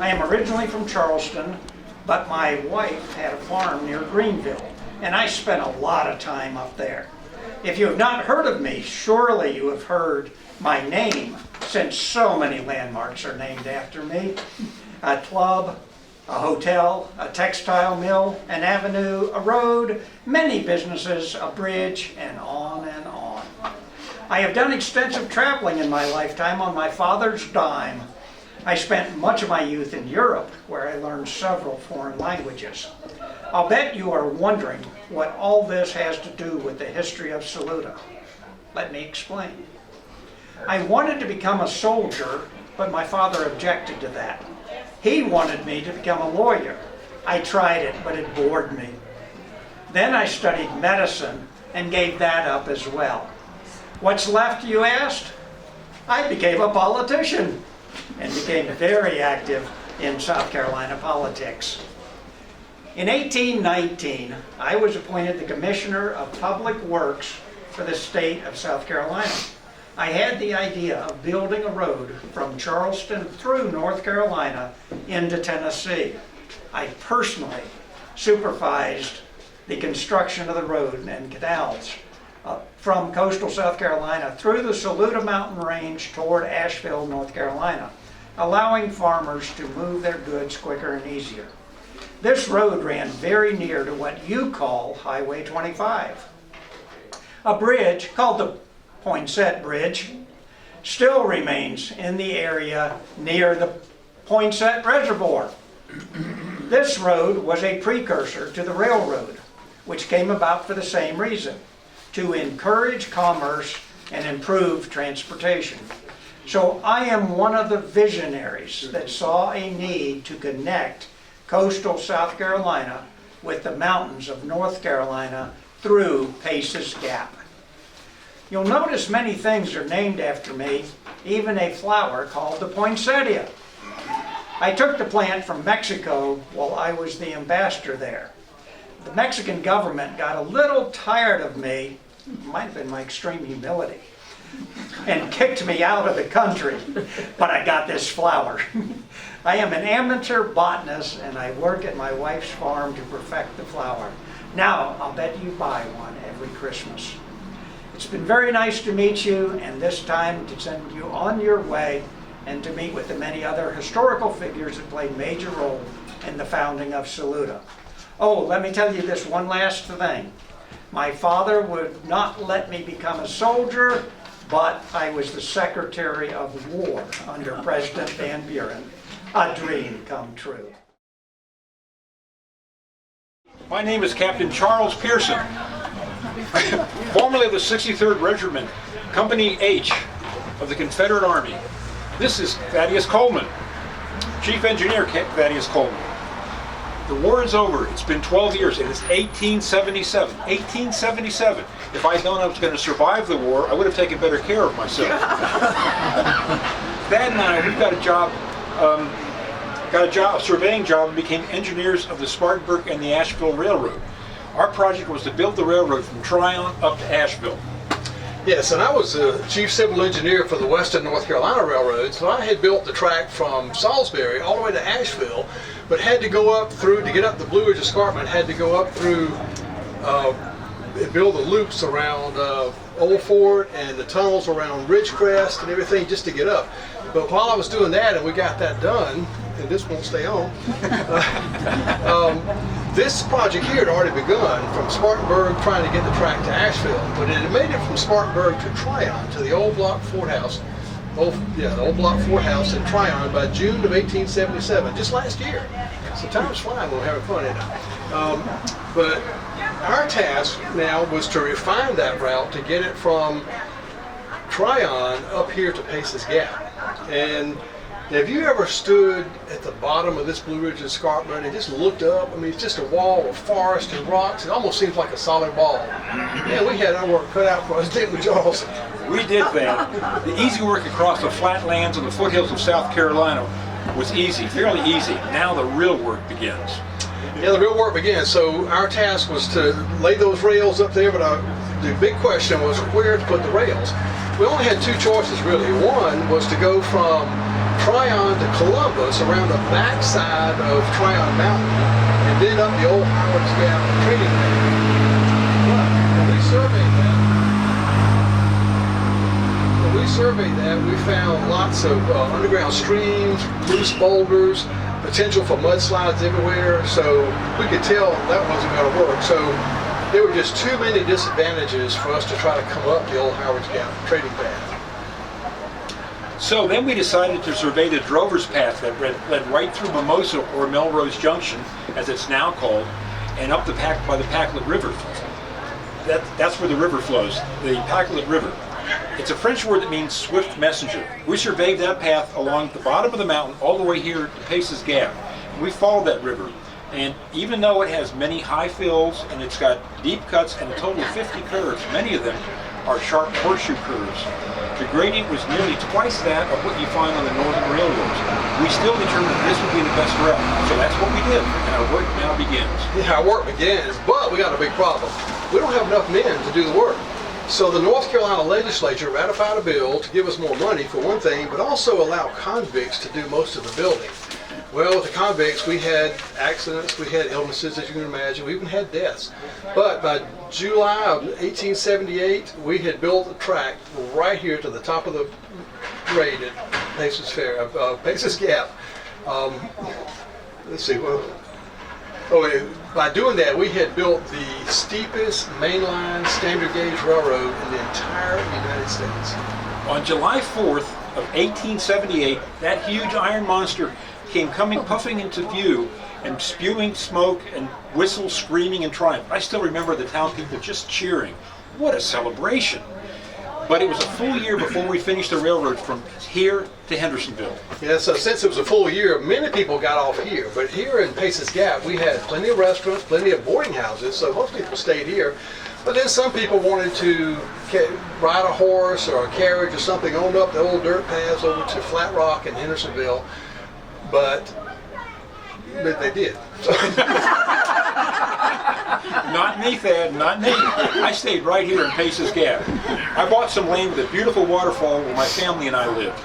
I am originally from Charleston, but my wife had a farm near Greenville, and I spent a lot of time up there. If you have not heard of me, surely you have heard my name, since so many landmarks are named after me. A club, a hotel, a textile mill, an avenue, a road, many businesses, a bridge, and on and on. I have done extensive traveling in my lifetime on my father's dime. I spent much of my youth in Europe, where I learned several foreign languages. I'll bet you are wondering what all this has to do with the history of Saluda. Let me explain. I wanted to become a soldier, but my father objected to that. He wanted me to become a lawyer. I tried it, but it bored me. Then I studied medicine and gave that up as well. What's left, you asked? I became a politician and became very active in South Carolina politics. In 1819, I was appointed the Commissioner of Public Works for the state of South Carolina. I had the idea of building a road from Charleston through North Carolina into Tennessee. I personally supervised the construction of the road and canals from coastal South Carolina through the Saluda Mountain Range toward Asheville, North Carolina, allowing farmers to move their goods quicker and easier. This road ran very near to what you call Highway 25. A bridge called the Poinsett Bridge still remains in the area near the Poinsett Reservoir. This road was a precursor to the railroad, which came about for the same reason, to encourage commerce and improve transportation. So I am one of the visionaries that saw a need to connect coastal South Carolina with the mountains of North Carolina through Pace's Gap. You'll notice many things are named after me, even a flower called the poinsettia. I took the plant from Mexico while I was the ambassador there. The Mexican government got a little tired of me, might have been my extreme humility, and kicked me out of the country, but I got this flower. I am an amateur botanist and I work at my wife's farm to perfect the flower. Now, I'll bet you buy one every Christmas. It's been very nice to meet you, and this time to send you on your way and to meet with the many other historical figures that played major role in the founding of Saluda. Oh, let me tell you this one last thing. My father would not let me become a soldier, but I was the Secretary of War under President Van Buren. A dream come true. My name is Captain Charles Pearson, formerly of the 63rd Regiment, Company H of the Confederate Army. This is Thaddeus Coleman, Chief Engineer Thaddeus Coleman. The war is over. It's been 12 years. It is 1877. 1877. If I'd known I was going to survive the war, I would have taken better care of myself. Thad and I, we've got a surveying job, and became engineers of the Spartanburg and the Asheville Railroad. Our project was to build the railroad from Tryon up to Asheville. Yes, and I was the chief civil engineer for the Western North Carolina Railroad, so I had built the track from Salisbury all the way to Asheville, but had to go up through, to get up the Blue Ridge Escarpment, had to go up through, build the loops around Old Fort and the tunnels around Ridgecrest and everything just to get up. But while I was doing that, and we got that done, and this won't stay on, this project here had already begun from Spartanburg trying to get the track to Asheville, but it had made it from Spartanburg to Tryon, to the old block Fort House, the old block Fort House in Tryon by June of 1877, just last year. So time's flying when we're having fun, isn't it? But our task now was to refine that route to get it from Tryon up here to Pace's Gap. And have you ever stood at the bottom of this Blue Ridge Escarpment and just looked up? I mean, it's just a wall of forest and rocks. It almost seems like a solid ball. Yeah, we had our work cut out for us, didn't we, Charles? We did that. The easy work across the flatlands and the foothills of South Carolina was easy, fairly easy. Now the real work begins. Yeah, the real work began. So our task was to lay those rails up there, but the big question was where to put the rails. We only had two choices really. One was to go from Tryon to Columbus around the backside of Tryon Mountain and then up the old Howard's Gap trading ground. But when we surveyed that, we found lots of underground streams, loose boulders, potential for mudslides everywhere, so we could tell that wasn't going to work. So there were just too many disadvantages for us to try to come up the old Howard's Gap trading path. So then we decided to survey the Drover's Path that led right through Mimosa, or Melrose Junction, as it's now called, and up by the Packlet River. That's where the river flows, the Packlet River. It's a French word that means swift messenger. We surveyed that path along the bottom of the mountain all the way here to Pace's Gap. We followed that river, and even though it has many high fills and it's got deep cuts and a total of 50 curves, many of them are sharp horseshoe curves. The gradient was nearly twice that of what you find on the northern railroads. We still determined this would be the best route, so that's what we did, and our work now begins. Yeah, our work begins, but we got a big problem. We don't have enough men to do the work. So the North Carolina legislature ratified a bill to give us more money, for one thing, but also allow convicts to do most of the building. Well, with the convicts, we had accidents, we had illnesses, as you can imagine, we even had deaths. But by July of 1878, we had built a track right here to the top of the grade at Pace's Gap. Let's see, by doing that, we had built the steepest mainline standard gauge railroad in the entire United States. On July 4th of 1878, that huge iron monster came puffing into view and spewing smoke and whistles screaming in triumph. I still remember the town people just cheering. What a celebration! But it was a full year before we finished the railroad from here to Hendersonville. Yeah, so since it was a full year, many people got off here. But here in Pace's Gap, we had plenty of restaurants, plenty of boarding houses, so most people stayed here. But then some people wanted to ride a horse or a carriage or something on up the old dirt paths over to Flat Rock and Hendersonville. But they did. Not me, Thad, not me. I stayed right here in Pace's Gap. I bought some land with a beautiful waterfall where my family and I lived.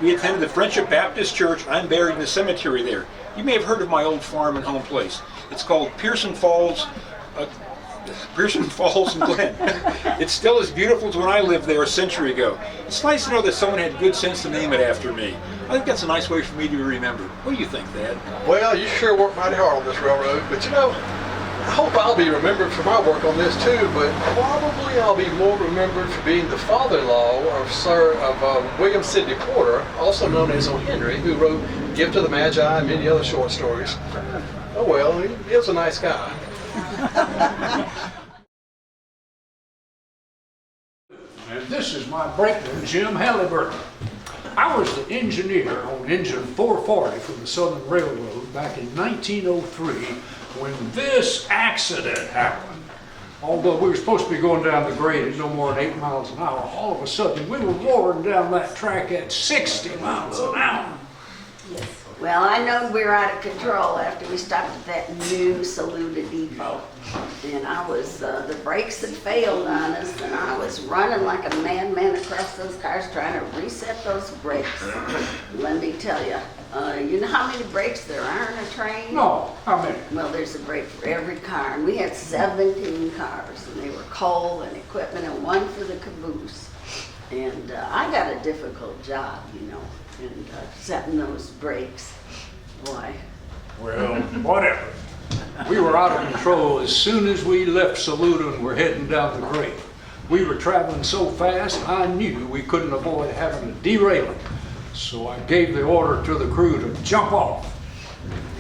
We attended the Friendship Baptist Church. I'm buried in the cemetery there. You may have heard of my old farm and home place. It's called Pearson Falls and Glen. It's still as beautiful as when I lived there a century ago. It's nice to know that someone had good sense to name it after me. I think that's a nice way for me to be remembered. What do you think, Thad? Well, you sure worked mighty hard on this railroad, but you know, I hope I'll be remembered for my work on this too, but probably I'll be more remembered for being the father-in-law of William Sidney Porter, also known as O. Henry, who wrote Give to the Magi and many other short stories. Oh well, he was a nice guy. And this is my brakeman, Jim Halliburton. I was the engineer on engine 440 from the Southern Railroad back in 1903 when this accident happened. Although we were supposed to be going down the grade at no more than 8 miles an hour, all of a sudden we were roaring down that track at 60 miles an hour. Yes. Well, I know we were out of control after we stopped at that new Saluda depot. And I was, the brakes had failed on us, and I was running like a madman across those cars trying to reset those brakes. Let me tell you, you know how many brakes there are in a train? No, how many? Well, there's a brake for every car, and we had 17 cars, and they were coal and equipment, and one for the caboose. And I got a difficult job, you know, and setting those brakes. Boy. Well, whatever. We were out of control as soon as we left Saluda and were heading down the grade. We were traveling so fast, I knew we couldn't avoid having a derailing. So I gave the order to the crew to jump off.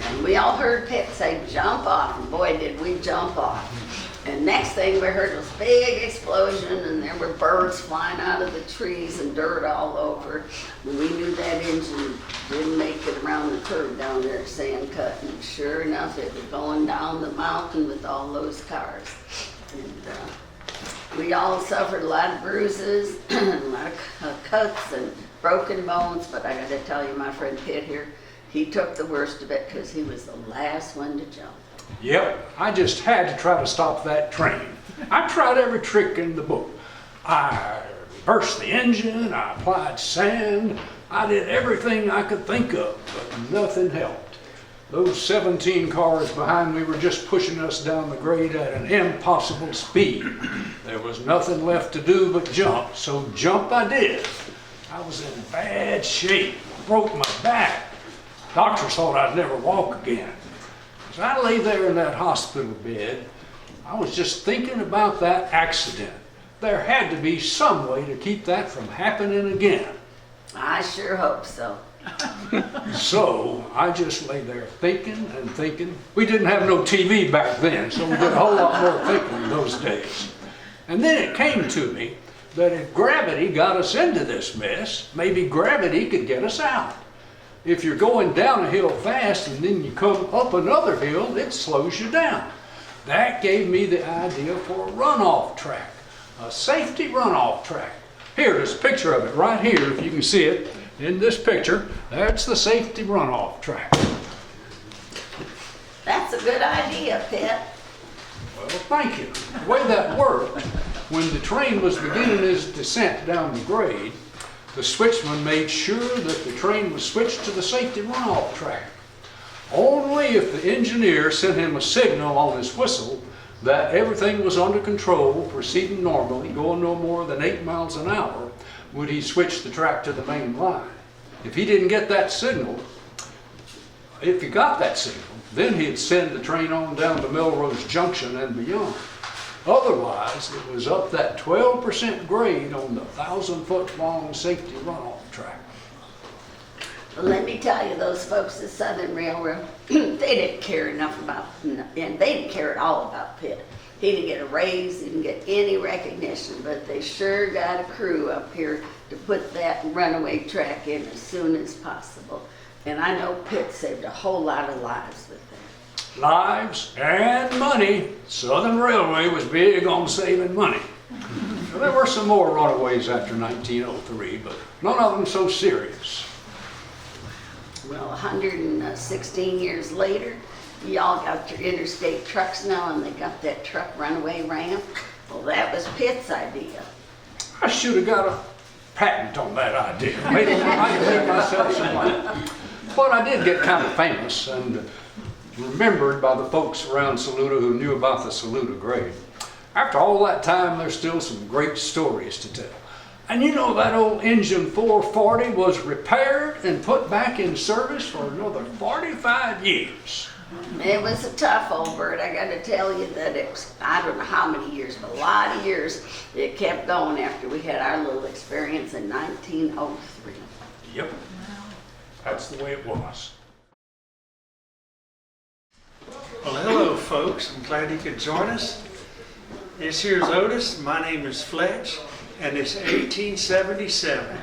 And we all heard Pet say, jump off, and boy, did we jump off. And next thing we heard was a big explosion, and there were birds flying out of the trees and dirt all over. And we knew that engine didn't make it around the curve down there at Sandcut, and sure enough, it was going down the mountain with all those cars. And we all suffered a lot of bruises, a lot of cuts and broken bones, but I gotta tell you, my friend Pitt here, he took the worst of it because he was the last one to jump. Yep, I just had to try to stop that train. I tried every trick in the book. I reversed the engine, I applied sand, I did everything I could think of, but nothing helped. Those 17 cars behind me were just pushing us down the grade at an impossible speed. There was nothing left to do but jump, so jump I did. I was in bad shape, broke my back. Doctors thought I'd never walk again. As I lay there in that hospital bed, I was just thinking about that accident. There had to be some way to keep that from happening again. I sure hope so. So I just lay there thinking and thinking. We didn't have no TV back then, so we did a whole lot more thinking in those days. And then it came to me that if gravity got us into this mess, maybe gravity could get us out. If you're going down a hill fast and then you come up another hill, it slows you down. That gave me the idea for a runoff track, a safety runoff track. Here, there's a picture of it right here, if you can see it in this picture. That's the safety runoff track. That's a good idea, Pitt. Well, thank you. The way that worked, when the train was beginning its descent down the grade, the switchman made sure that the train was switched to the safety runoff track. Only if the engineer sent him a signal on his whistle that everything was under control, proceeding normally, going no more than 8 miles an hour, would he switch the track to the main line. If he didn't get that signal, if he got that signal, then he'd send the train on down to Melrose Junction and beyond. Otherwise, it was up that 12% grade on the 1,000-foot long safety runoff track. Well, let me tell you, those folks at Southern Railroad, they didn't care enough about, and they didn't care at all about Pitt. He didn't get a raise, he didn't get any recognition, but they sure got a crew up here to put that runaway track in as soon as possible. And I know Pitt saved a whole lot of lives with that. Lives and money. Southern Railway was big on saving money. Well, there were some more runaways after 1903, but none of them so serious. Well, 116 years later, y'all got your interstate trucks now, and they got that truck runaway ramp. Well, that was Pitt's idea. I should have got a patent on that idea. Maybe I could make myself some money. But I did get kind of famous and remembered by the folks around Saluda who knew about the Saluda Grade. After all that time, there's still some great stories to tell. And you know, that old engine 440 was repaired and put back in service for another 45 years. It was a tough old bird. I got to tell you that it was, I don't know how many years, but a lot of years it kept going after we had our little experience in 1903. Yep, that's the way it was. Well, hello, folks. I'm glad you could join us. This here's Otis. My name is Fletch, and it's 1877.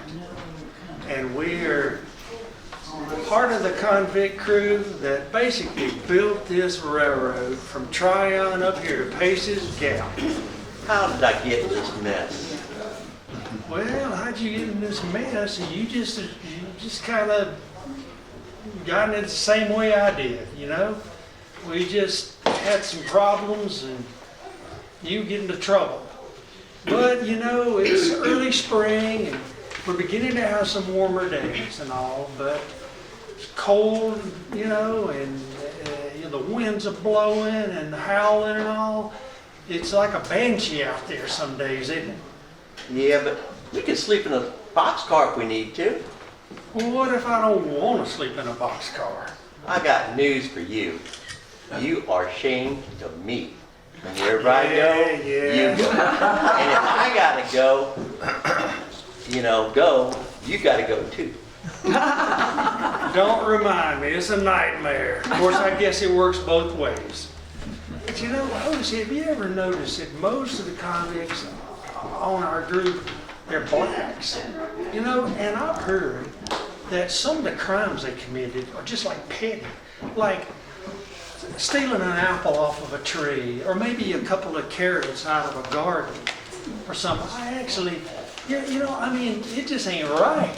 And we are part of the convict crew that basically built this railroad from Tryon up here to Pace's Gap. How did I get in this mess? Well, how'd you get in this mess? You just kind of got in it the same way I did, you know? We just had some problems and you get into trouble. But, you know, it's early spring and we're beginning to have some warmer days and all, but it's cold, you know, and the winds are blowing and howling and all. It's like a banshee out there some days, isn't it? Yeah, but we can sleep in a boxcar if we need to. Well, what if I don't want to sleep in a boxcar? I got news for you. You are ashamed of me. Wherever I go, you go. And if I gotta go, you gotta go too. Don't remind me, it's a nightmare. Of course, I guess it works both ways. But you know, Otis, have you ever noticed that most of the convicts on our group, they're blacks? You know, and I've heard that some of the crimes they committed are just like petty, like stealing an apple off of a tree, or maybe a couple of carrots out of a garden, or something. I actually, it just ain't right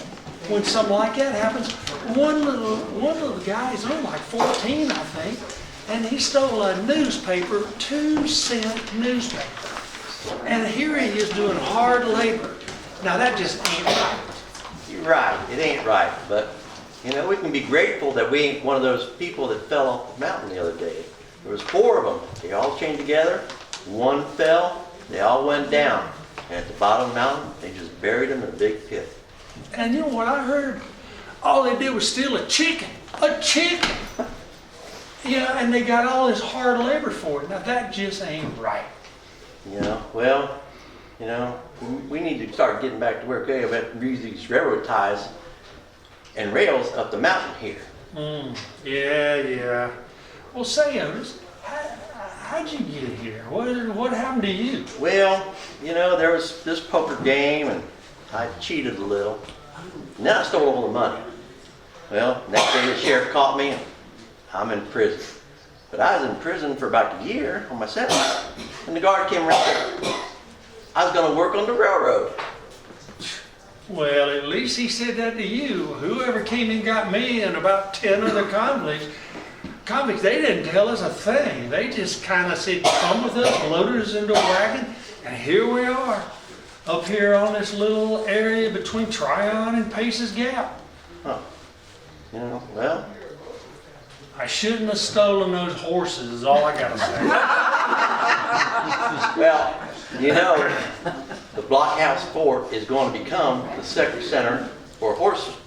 when something like that happens. One little guy's only like 14, I think, and he stole a newspaper, 2-cent newspaper. And here he is doing hard labor, Now that just ain't right. You're right, it ain't right, but, you know, we can be grateful that we ain't one of those people that fell off the mountain the other day. There was 4 of them. They all chained together. One fell. They all went down. And at the bottom of the mountain, they just buried him in a big pit. And you know what I heard? All they did was steal a chicken. A chicken! Yeah, and they got all this hard labor for it. Now that just ain't right. You know, well, you know, we need to start getting back to work. We have to use these railroad ties and rails up the mountain here. Yeah. Well, say, Otis, how'd you get here? What happened to you? Well, you know, there was this poker game and I cheated a little. And then I stole all the money. Well, next day the sheriff caught me and I'm in prison. But I was in prison for about a year on my sentence. And the guard came around and said, I was going to work on the railroad. Well, at least he said that to you. Whoever came and got me and about 10 other convicts, they didn't tell us a thing. They just kind of said, come with us, loaded us into a wagon, and here we are, up here on this little area between Tryon and Pace's Gap. Huh. You know, well, I shouldn't have stolen those horses, is all I gotta say. well, you know, the Blockhouse Fort is going to become the second center for horse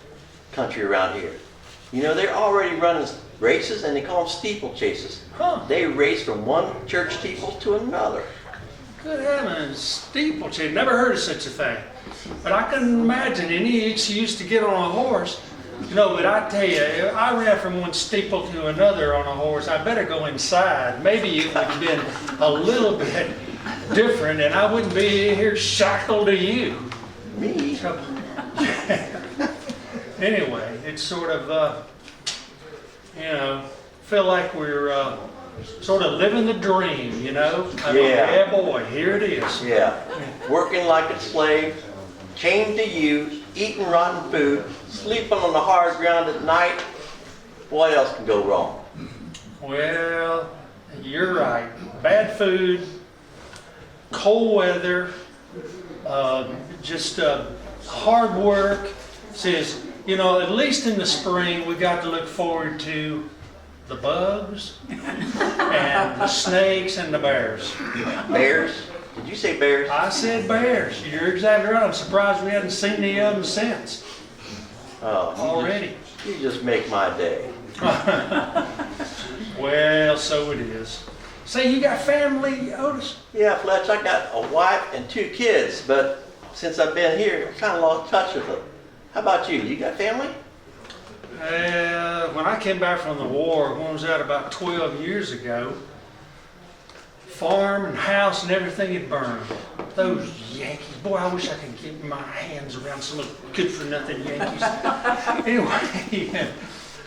country around here. You know, they're already running races and they call them steeplechases. Huh. They race from one church steeple to another. Good heavens, steeplechase, never heard of such a thing. But I can imagine any excuse to get on a horse. You know, but I tell you, if I ran from one steeple to another on a horse, I better go inside. Maybe it would have been a little bit different and I wouldn't be here shackled to you. Me? So, anyway, it's sort of, you know, feel like we're sort of living the dream, you know? I mean, yeah, boy, here it is. Yeah, working like a slave, chained to you, eating rotten food, sleeping on the hard ground at night. What else can go wrong? Well, you're right. Bad food, cold weather, just hard work. Says, you know, at least in the spring we got to look forward to the bugs and the snakes and the bears. Bears? Did you say bears? I said bears. You're exactly right. I'm surprised we hadn't seen any of them since. Oh, already. You just make my day. Well, so it is. Say, you got family, Otis? Yeah, Fletch, I got a wife and 2 kids, but since I've been here, I kind of lost touch with them. How about you? You got family? When I came back from the war, when was that, about 12 years ago, farm and house and everything had burned. Those Yankees, boy, I wish I could get my hands around some of the good-for-nothing Yankees. Anyway,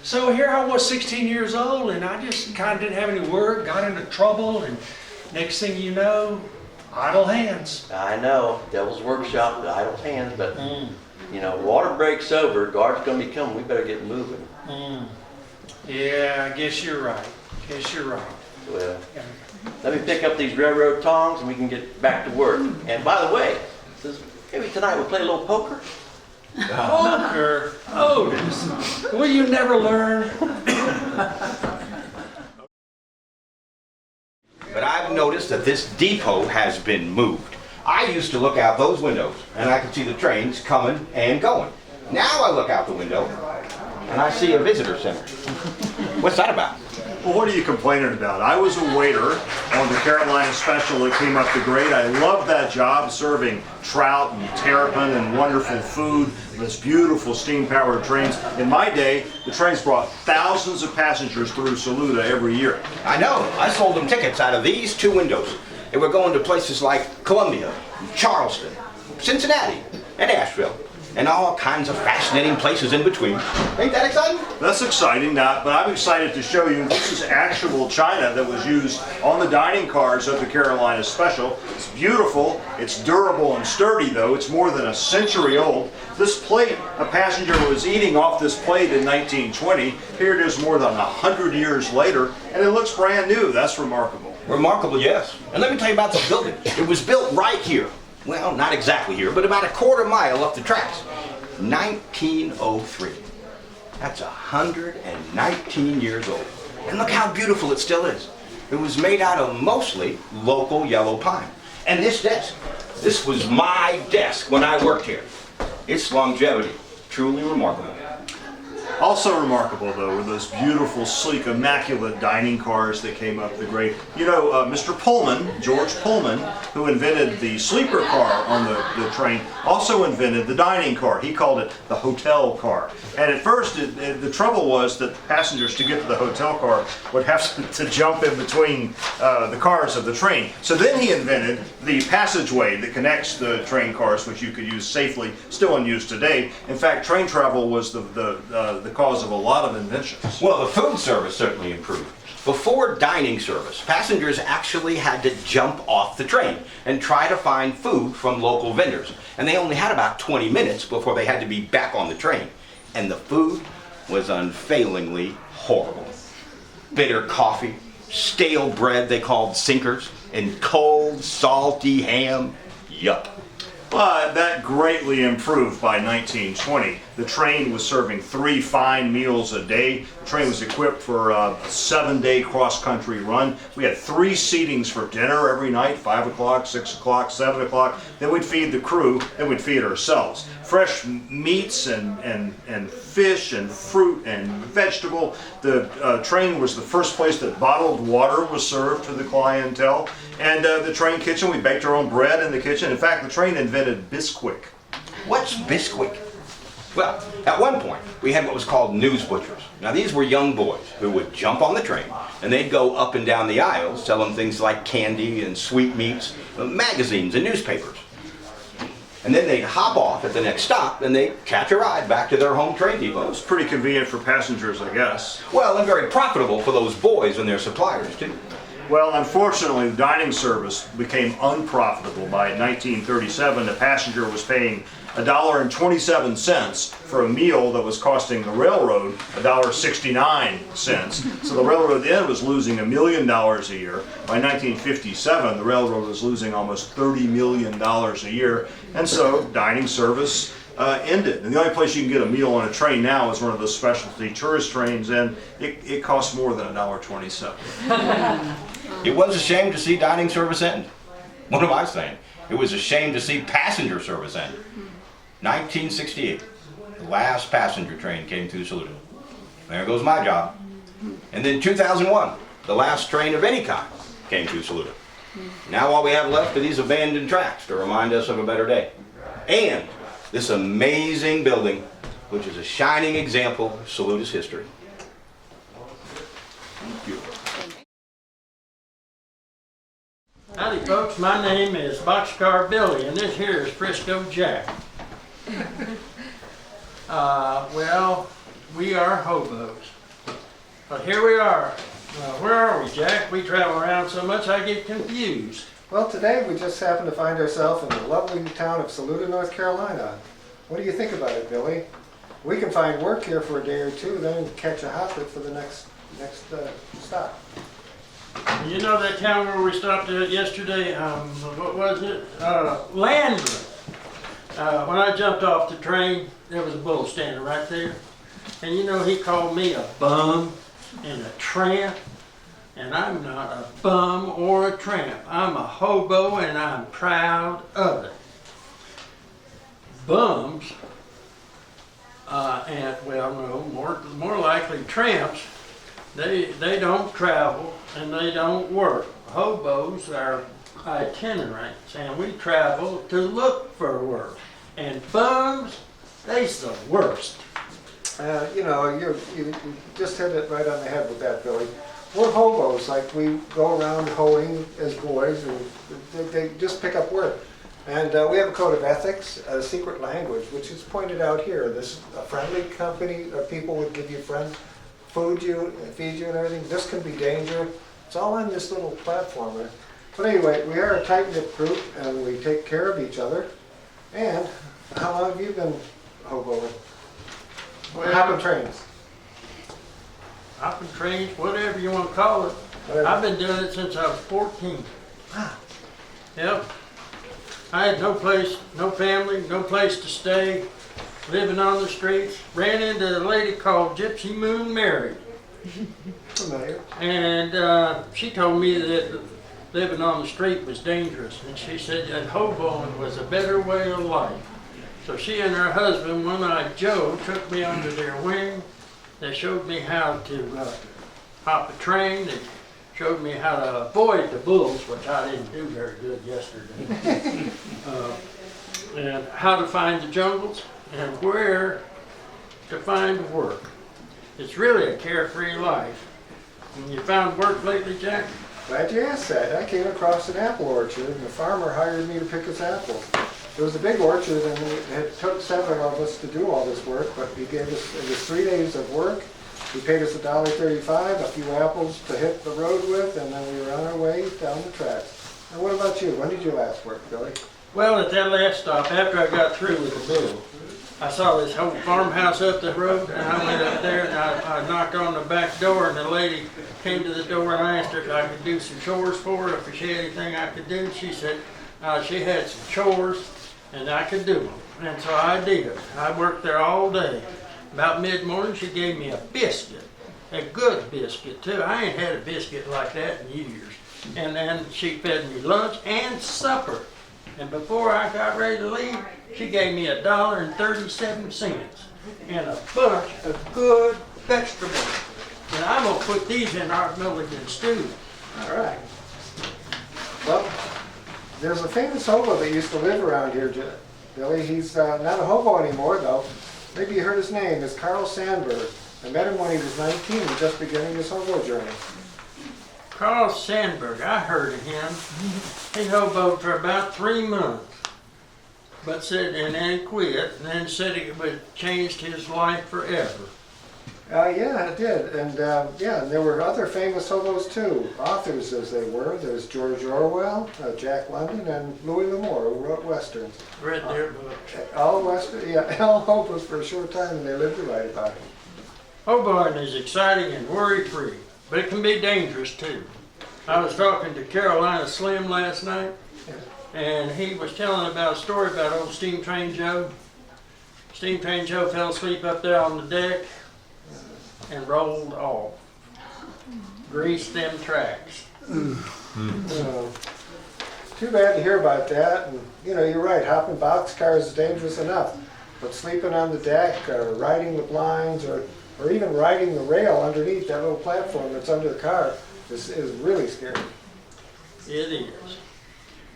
so here I was 16 years old, and I just kind of didn't have any work, got into trouble, and next thing you know, idle hands. I know, devil's workshop, the idle hands, but you know, water breaks over, guard's gonna be coming, we better get moving. Yeah, I guess you're right. Well, let me pick up these railroad tongs and we can get back to work. And by the way, maybe tonight we'll play a little poker? Poker? Otis, will you never learn? But I've noticed that this depot has been moved. I used to look out those windows and I could see the trains coming and going. Now I look out the window and I see a visitor center. What's that about? Well, what are you complaining about? I was a waiter on the Carolina Special that came up the grade. I loved that job, serving trout and terrapin and wonderful food, those beautiful steam-powered trains. In my day, the trains brought thousands of passengers through Saluda every year. I know. I sold them tickets out of these 2 windows. They were going to places like Columbia, Charleston, Cincinnati, and Asheville, and all kinds of fascinating places in between. Ain't that exciting? That's exciting, but I'm excited to show you this is actual china that was used on the dining cars of the Carolina Special. It's beautiful, it's durable and sturdy though, it's more than a century old. This plate, a passenger was eating off this plate in 1920. Here it is more than 100 years later, and it looks brand new. That's remarkable. Remarkable, yes. And let me tell you about the building. It was built right here. Well, not exactly here, but about a quarter mile up the tracks. 1903. That's 119 years old. And look how beautiful it still is. It was made out of mostly local yellow pine. And this desk, this was my desk when I worked here. Its longevity, truly remarkable. Also remarkable, though, were those beautiful, sleek, immaculate dining cars that came up the grade. You know, Mr. Pullman, George Pullman, who invented the sleeper car on the train, also invented the dining car. He called it the hotel car. And at first, the trouble was that passengers, to get to the hotel car, would have to jump in between the cars of the train. So then he invented the passageway that connects the train cars, which you could use safely, still in use today. In fact, train travel was the cause of a lot of inventions. Well, the food service certainly improved. Before dining service, passengers actually had to jump off the train and try to find food from local vendors. And they only had about 20 minutes before they had to be back on the train. And the food was unfailingly horrible. Bitter coffee, stale bread they called sinkers, and cold, salty ham. Yup. But that greatly improved by 1920. The train was serving 3 fine meals a day. The train was equipped for a 7-day cross-country run. We had 3 seatings for dinner every night, 5 o'clock, 6 o'clock, 7 o'clock. Then we'd feed the crew, then we'd feed ourselves. Fresh meats and fish and fruit and vegetable. The train was the first place that bottled water was served to the clientele. And the train kitchen, we baked our own bread in the kitchen. In fact, the train invented Bisquick. What's Bisquick? Well, at one point, we had what was called news butchers. Now, these were young boys who would jump on the train, and they'd go up and down the aisles selling things like candy and sweetmeats, magazines and newspapers. And then they'd hop off at the next stop, and they'd catch a ride back to their home train depot. It's pretty convenient for passengers, I guess. Well, and very profitable for those boys and their suppliers, too. Well, unfortunately, the dining service became unprofitable. By 1937, the passenger was paying $1.27 for a meal that was costing the railroad $1.69. So the railroad then was losing $1 million a year. By 1957, the railroad was losing almost $30 million a year. And so dining service ended. And the only place you can get a meal on a train now is one of those specialty tourist trains, and it costs more than $1.27. It was a shame to see dining service end. What am I saying? It was a shame to see passenger service end. 1968, the last passenger train came through Saluda. There goes my job. And then 2001, the last train of any kind came through Saluda. Now all we have left are these abandoned tracks to remind us of a better day. And this amazing building, which is a shining example of Saluda's history. Thank you. Howdy folks, my name is Boxcar Billy and this here is Frisco Jack. Well, we are hobos. But here we are. Where are we, Jack? We travel around so much I get confused. Well, today we just happen to find ourselves in the lovely town of Saluda, North Carolina. What do you think about it, Billy? We can find work here for a day or two, then catch a hotfoot for the next stop. You know that town where we stopped at yesterday, what was it? Landry. When I jumped off the train, there was a bull standing right there. And you know, he called me a bum and a tramp. And I'm not a bum or a tramp. I'm a hobo and I'm proud of it. Bums, and well, no, more likely tramps, they don't travel and they don't work. Hobos are itinerants and we travel to look for work. And bums, they's the worst. You know, you just hit it right on the head with that, Billy. We're hobos, like we go around hoeing as boys, and they just pick up work. And we have a code of ethics, a secret language, which is pointed out here. This is a friendly company, people would give you food you, feed you and everything. This can be danger. It's all on this little platform. But anyway, we are a tight-knit group, and we take care of each other. And how long have you been hoboing? Hopping trains? Hopping trains, whatever you want to call it. Whatever. I've been doing it since I was 14. Wow. Yep. I had no place, no family, no place to stay, living on the streets. Ran into a lady called Gypsy Moon Mary. Familiar. And she told me that living on the street was dangerous. And she said that hoboing was a better way of life. So she and her husband, one-eyed Joe, took me under their wing. They showed me how to hop a train. They showed me how to avoid the bulls, which I didn't do very good yesterday. And how to find the jungles and where to find work. It's really a carefree life. And you found work lately, Jack? Glad you asked that. I came across an apple orchard, and the farmer hired me to pick his apples. It was a big orchard, and it took several of us to do all this work, but he gave us, it was 3 days of work. He paid us $1.35, a few apples to hit the road with, and then we were on our way down the tracks. And what about you? When did you last work, Billy? Well, at that last stop, after I got through with the bull, I saw this whole farmhouse up the road, and I went up there and I knocked on the back door, and the lady came to the door, and I asked her if I could do some chores for her, if she had anything I could do. She said she had some chores and I could do them, and so I did. I worked there all day. About mid-morning, she gave me a biscuit, a good biscuit too. I ain't had a biscuit like that in years. And then she fed me lunch and supper. And before I got ready to leave, she gave me $1.37 and a bunch of good vegetables. And I'm gonna put these in our Milligan stew. All right. Well, there's a famous hobo that used to live around here, Billy. He's not a hobo anymore, though. Maybe you heard his name. It's Carl Sandburg. I met him when he was 19 and just beginning his hobo journey. Carl Sandburg, I heard of him. He hoboed for about 3 months, but said, and then quit, and then said it would changed his life forever. Yeah, it did. And yeah, and there were other famous hobos too, authors as they were. There's George Orwell, Jack London, and Louis L'Amour, who wrote westerns. Read their books. All western, yeah, all hobos for a short time, and they lived to write about it. Hoboing is exciting and worry-free, but it can be dangerous too. I was talking to Carolina Slim last night, and he was telling about a story about old Steam Train Joe. Steam Train Joe fell asleep up there on the deck and rolled off. Greased them tracks. Too bad to hear about that. And you know, you're right, hopping boxcars is dangerous enough. But sleeping on the deck, or riding the blinds, or even riding the rail underneath that little platform that's under the car is really scary. It is.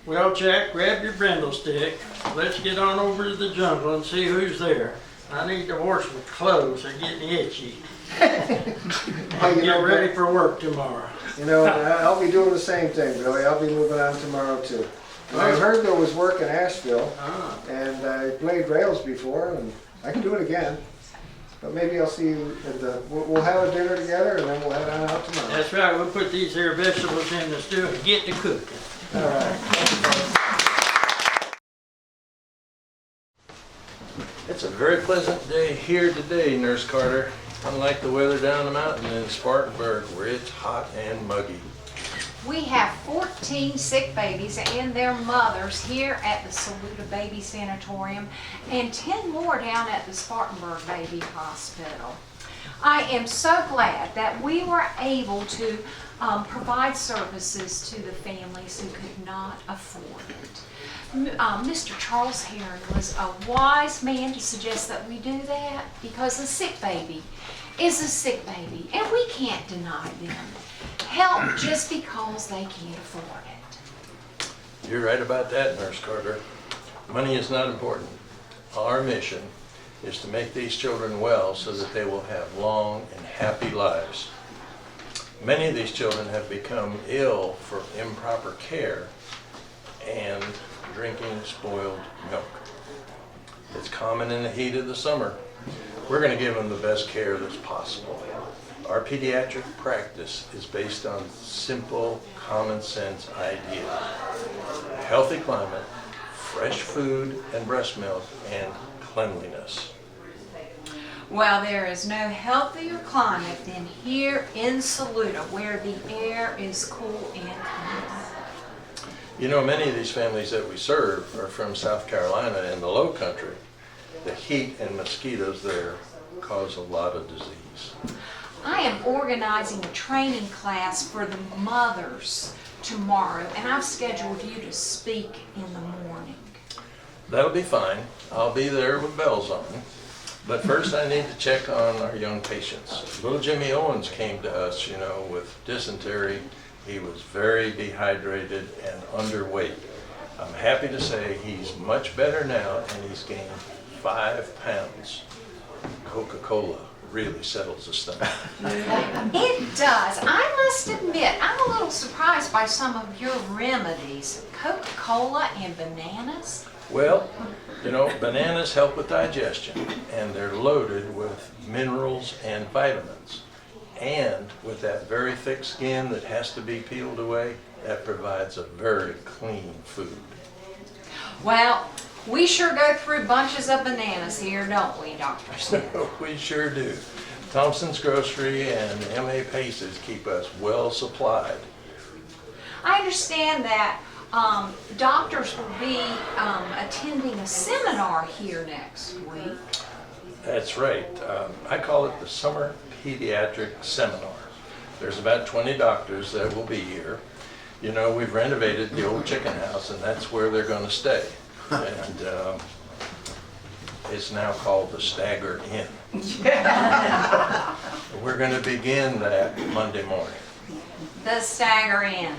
Well, Jack, grab your brindle stick. Let's get on over to the jungle and see who's there. I need to wash my clothes. They're getting itchy. Get ready for work tomorrow. You know, I'll be doing the same thing, Billy. I'll be moving on tomorrow too. I heard there was work in Asheville, and I played rails before, and I can do it again. But maybe I'll see you at the, we'll have a dinner together, and then we'll head on out tomorrow. That's right. We'll put these here vegetables in the stew and get to cooking. All right. It's a very pleasant day here today, Nurse Carter. Unlike the weather down the mountain in Spartanburg, where it's hot and muggy. We have 14 sick babies and their mothers here at the Saluda Baby Sanatorium and 10 more down at the Spartanburg Baby Hospital. I am so glad that we were able to provide services to the families who could not afford it. Mr. Charles Herron was a wise man to suggest that we do that because a sick baby is a sick baby and we can't deny them help just because they can't afford it. You're right about that, Nurse Carter. Money is not important. Our mission is to make these children well so that they will have long and happy lives. Many of these children have become ill for improper care and drinking spoiled milk. It's common in the heat of the summer. We're going to give them the best care that's possible. Our pediatric practice is based on simple, common sense ideas. A healthy climate, fresh food and breast milk, and cleanliness. Well, there is no healthier climate than here in Saluda, where the air is cool and clean. You know, many of these families that we serve are from South Carolina and the Low Country. The heat and mosquitoes there cause a lot of disease. I am organizing a training class for the mothers tomorrow, and I've scheduled you to speak in the morning. That'll be fine. I'll be there with bells on. But first I need to check on our young patients. Little Jimmy Owens came to us, you know, with dysentery. He was very dehydrated and underweight. I'm happy to say he's much better now and he's gained 5 pounds. Coca-Cola really settles the stomach. It does. I must admit, I'm a little surprised by some of your remedies. Coca-Cola and bananas? Well, you know, bananas help with digestion, and they're loaded with minerals and vitamins. And with that very thick skin that has to be peeled away, that provides a very clean food. Well, we sure go through bunches of bananas here, don't we, Dr. Smith? We sure do. Thompson's Grocery and M.A. Pace's keep us well supplied. I understand that doctors will be attending a seminar here next week. That's right. I call it the Summer Pediatric Seminar. There's about 20 doctors that will be here. You know, we've renovated the old chicken house, and that's where they're going to stay. And it's now called the Stagger Inn. We're going to begin that Monday morning. The Stagger Inn.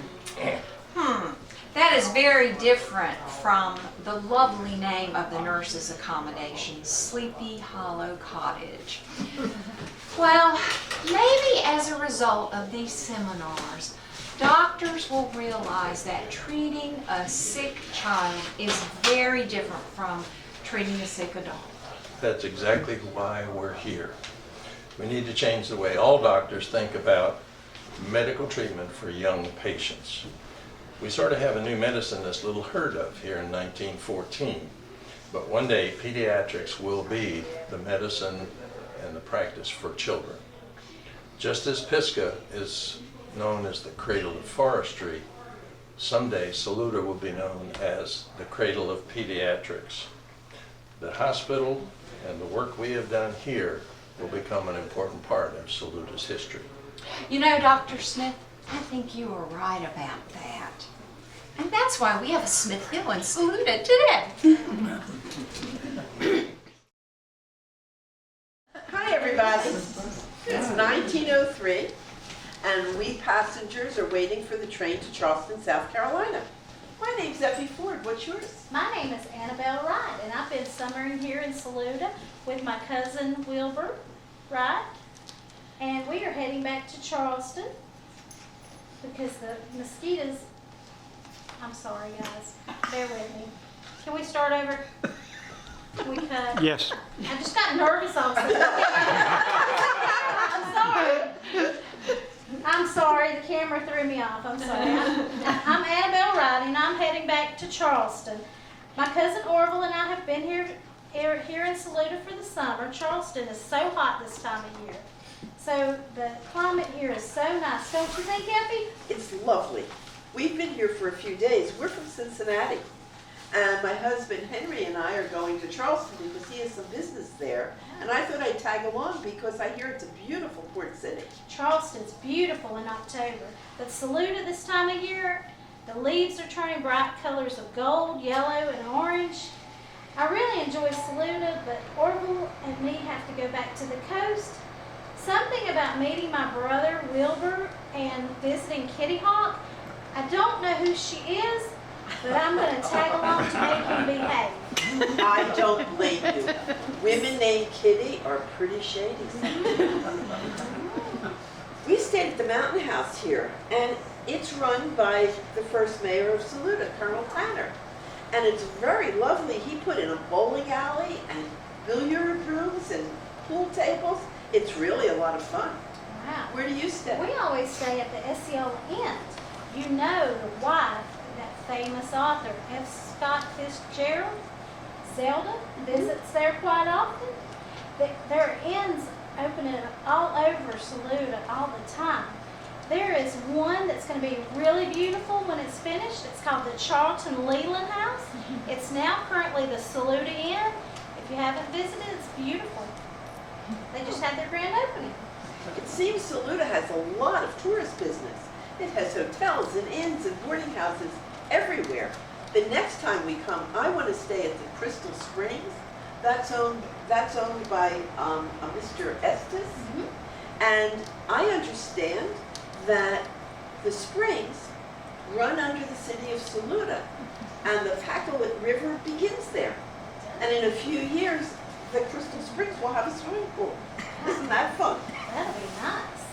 That is very different from the lovely name of the nurses' accommodation, Sleepy Hollow Cottage. Well, maybe as a result of these seminars, doctors will realize that treating a sick child is very different from treating a sick adult. That's exactly why we're here. We need to change the way all doctors think about medical treatment for young patients. We sort of have a new medicine that's little heard of here in 1914, but one day pediatrics will be the medicine and the practice for children. Just as Pisgah is known as the cradle of forestry, someday Saluda will be known as the cradle of pediatrics. The hospital and the work we have done here will become an important part of Saluda's history. You know, Dr. Smith, I think you are right about that. And that's why we have a Smith Hill in Saluda today. Hi, everybody. It's 1903, and we passengers are waiting for the train to Charleston, South Carolina. My name's Effie Ford. What's yours? My name is Annabelle Wright, and I've been summering here in Saluda with my cousin Wilbur Wright, and we are heading back to Charleston because the mosquitoes. I'm sorry, guys. Bear with me. Can we start over? Can we cut? Yes. I just got nervous all of a sudden. I'm sorry. I'm sorry. The camera threw me off. I'm sorry. I'm Annabelle Wright, and I'm heading back to Charleston. My cousin Orville and I have been here in Saluda for the summer. Charleston is so hot this time of year. So the climate here is so nice. Don't you think, Effie? It's lovely. We've been here for a few days. We're from Cincinnati. And my husband Henry and I are going to Charleston because he has some business there. And I thought I'd tag along because I hear it's a beautiful port city. Charleston's beautiful in October, but Saluda this time of year, the leaves are turning bright colors of gold, yellow, and orange. I really enjoy Saluda, but Orville and me have to go back to the coast. Something about meeting my brother Wilbur and visiting Kitty Hawk. I don't know who she is, but I'm going to tag along to make him behave. I don't blame you. Women named Kitty are pretty shady. We stayed at the Mountain House here, and it's run by the first mayor of Saluda, Colonel Tanner. And it's very lovely. He put in a bowling alley and billiard rooms and pool tables. It's really a lot of fun. Wow. Where do you stay? We always stay at the Osceola Inn. You know the wife of that famous author, F. Scott Fitzgerald, Zelda, visits there quite often. There are inns opening all over Saluda all the time. There is one that's going to be really beautiful when it's finished. It's called the Charlton Leland House. It's now currently the Saluda Inn. If you haven't visited, it's beautiful. They just had their grand opening. It seems Saluda has a lot of tourist business. It has hotels and inns and boarding houses everywhere. The next time we come, I want to stay at the Crystal Springs. That's owned by a Mr. Estes. And I understand that the springs run under the city of Saluda, and the Pacolet River begins there. And in a few years, the Crystal Springs will have a swimming pool. Isn't that fun? That'll be nice.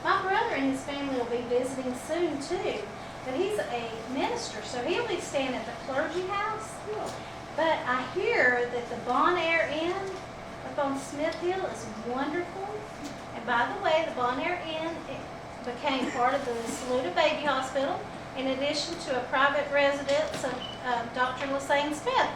My brother and his family will be visiting soon too, but he's a minister, so he'll be staying at the clergy house. But I hear that the Bon Air Inn up on Smith Hill is wonderful. And by the way, the Bon Air Inn became part of the Saluda Baby Hospital, in addition to a private residence of Dr. Lassane Smith.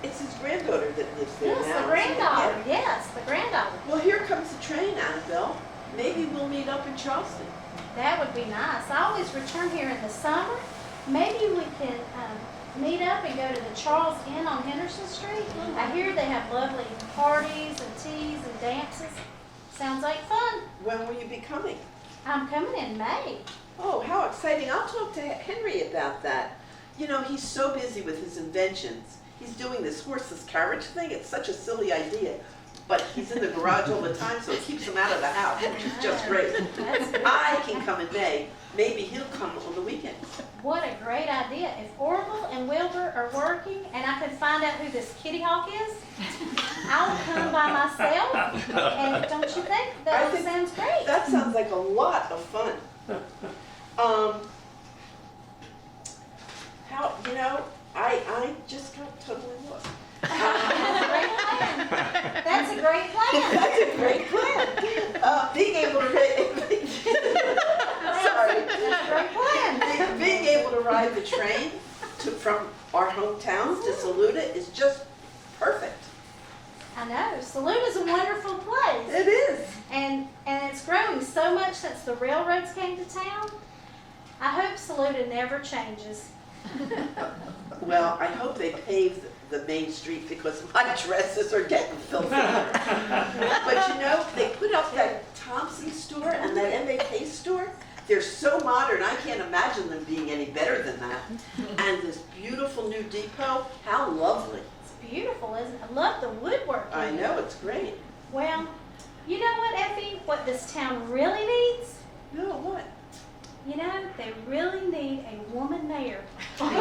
It's his granddaughter that lives there Yes, now. the granddaughter. Yes, the granddaughter. Well, here comes the train, Annabelle. Maybe we'll meet up in Charleston. That would be nice. I always return here in the summer. Maybe we can meet up and go to the Charles Inn on Henderson Street. I hear they have lovely parties and teas and dances. Sounds like fun. When will you be coming? I'm coming in May. Oh, how exciting. I'll talk to Henry about that. You know, he's so busy with his inventions. He's doing this horseless carriage thing. It's such a silly idea. But he's in the garage all the time, so it keeps him out of the house, which is just great. I can come in May. Maybe he'll come on the weekends. What a great idea. If Orville and Wilbur are working and I can find out who this Kitty Hawk is, I'll come by myself. And don't you think that sounds great? That sounds like a lot of fun. I just got totally lost. That's a great plan. That's a great plan. Being able to That's a great plan. Being able to ride the train from our hometowns to Saluda is just perfect. I know. Saluda's a wonderful place. It is. And it's growing so much since the railroads came to town. I hope Saluda never changes. Well, I hope they pave the main street because my dresses are getting filthy. But you know, they put up that Thompson store and that MAK store. They're so modern, I can't imagine them being any better than that. And this beautiful new depot, how lovely. It's beautiful, isn't it? I love the woodwork. I know, it's great. Well, you know what, Effie? What this town really needs? No, what? You know, they really need a woman mayor. Really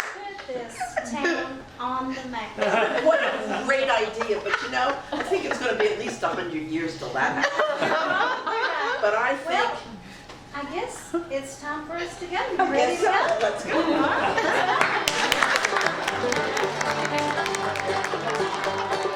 put this town on the map. What a great idea, but you know, I think it's going to be at least 100 years till that happens. But I think... Well, I guess it's time for us to go. You I ready guess to go? so. Let's go. All right, let's go.